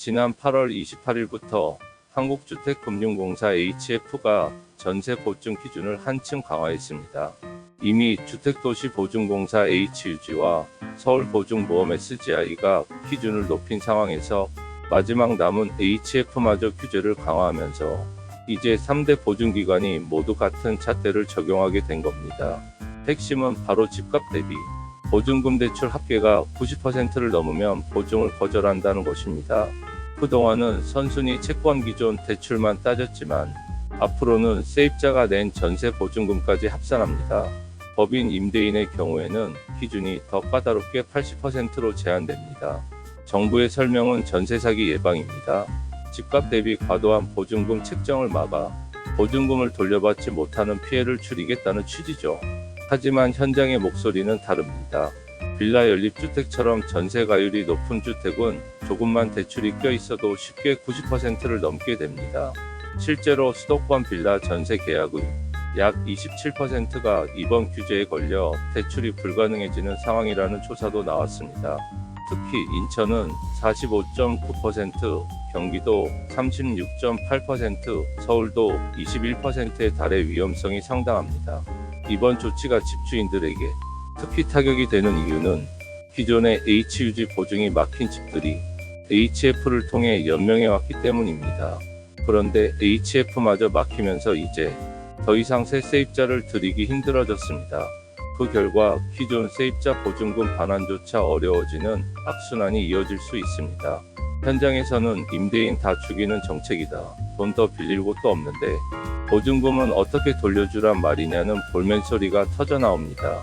지난 8월 28일부터 한국주택금융공사 HF가 전세 보증 기준을 한층 강화했습니다. 이미 주택도시보증공사 HUG와 서울보증보험 SGI가 기준을 높인 상황에서 마지막 남은 HF마저 규제를 강화하면서 이제 3대 보증기관이 모두 같은 잣대를 적용하게 된 겁니다. 핵심은 바로 집값 대비 보증금 대출 합계가 90%를 넘으면 보증을 거절한다는 것입니다. 그동안은 선순위 채권 기존 대출만 따졌지만 앞으로는 세입자가 낸 전세 보증금까지 합산합니다. 법인 임대인의 경우에는 기준이 더 까다롭게 80%로 제한됩니다. 정부의 설명은 전세 사기 예방입니다. 집값 대비 과도한 보증금 책정을 막아 보증금을 돌려받지 못하는 피해를 줄이겠다는 취지죠. 하지만 현장의 목소리는 다릅니다. 빌라 연립주택처럼 전세가율이 높은 주택은 조금만 대출이 껴있어도 쉽게 90%를 넘게 됩니다. 실제로 수도권 빌라 전세 계약의 약 27%가 이번 규제에 걸려 대출이 불가능해지는 상황이라는 조사도 나왔습니다. 특히 인천은 45.9%, 경기도 36.8%, 서울도 21%에 달해 위험성이 상당합니다. 이번 조치가 집주인들에게 특히 타격이 되는 이유는 기존의 HUG 보증이 막힌 집들이 HF를 통해 연명해왔기 때문입니다. 그런데 HF마저 막히면서 이제 더 이상 새 세입자를 들이기 힘들어졌습니다. 그 결과 기존 세입자 보증금 반환조차 어려워지는 악순환이 이어질 수 있습니다. 현장에서는 임대인 다 죽이는 정책이다. 돈 더 빌릴 곳도 없는데 보증금은 어떻게 돌려주란 말이냐는 볼멘소리가 터져나옵니다.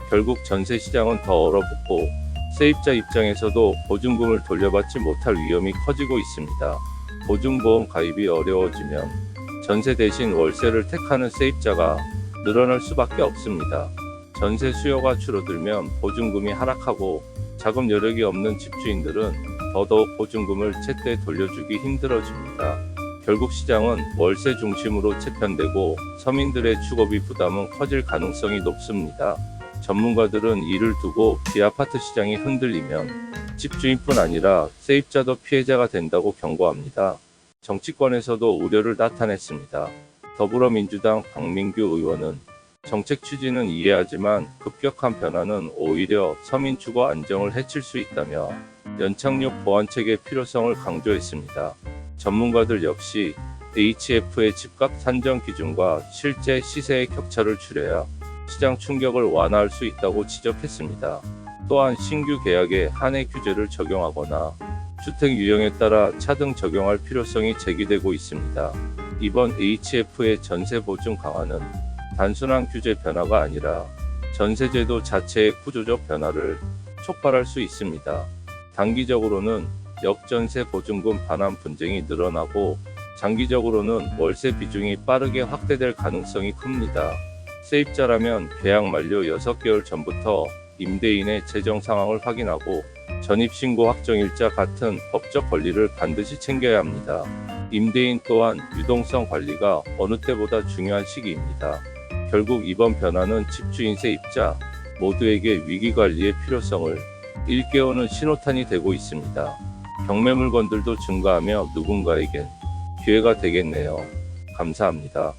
결국 전세 시장은 더 얼어붙고 세입자 입장에서도 보증금을 돌려받지 못할 위험이 커지고 있습니다. 보증보험 가입이 어려워지면 전세 대신 월세를 택하는 세입자가 늘어날 수밖에 없습니다. 전세 수요가 줄어들면 보증금이 하락하고 자금 여력이 없는 집주인들은 더더욱 보증금을 제때 돌려주기 힘들어집니다. 결국 시장은 월세 중심으로 재편되고 서민들의 주거비 부담은 커질 가능성이 높습니다. 전문가들은 이를 두고 비아파트 시장이 흔들리면 집주인뿐 아니라 세입자도 피해자가 된다고 경고합니다. 정치권에서도 우려를 나타냈습니다. 더불어민주당 박민규 의원은 정책 취지는 이해하지만 급격한 변화는 오히려 서민 주거 안정을 해칠 수 있다며 연착륙 보완책의 필요성을 강조했습니다. 전문가들 역시 HF의 집값 산정 기준과 실제 시세의 격차를 줄여야 시장 충격을 완화할 수 있다고 지적했습니다. 또한 신규 계약에 한해 규제를 적용하거나 주택 유형에 따라 차등 적용할 필요성이 제기되고 있습니다. 이번 HF의 전세 보증 강화는 단순한 규제 변화가 아니라 전세제도 자체의 구조적 변화를 촉발할 수 있습니다. 단기적으로는 역전세 보증금 반환 분쟁이 늘어나고 장기적으로는 월세 비중이 빠르게 확대될 가능성이 큽니다. 세입자라면 계약 만료 6개월 전부터 임대인의 재정 상황을 확인하고 전입신고 확정일자 같은 법적 권리를 반드시 챙겨야 합니다. 임대인 또한 유동성 관리가 어느 때보다 중요한 시기입니다. 결국 이번 변화는 집주인 세입자 모두에게 위기관리의 필요성을 일깨우는 신호탄이 되고 있습니다. 경매 물건들도 증가하며 누군가에겐 기회가 되겠네요. 감사합니다.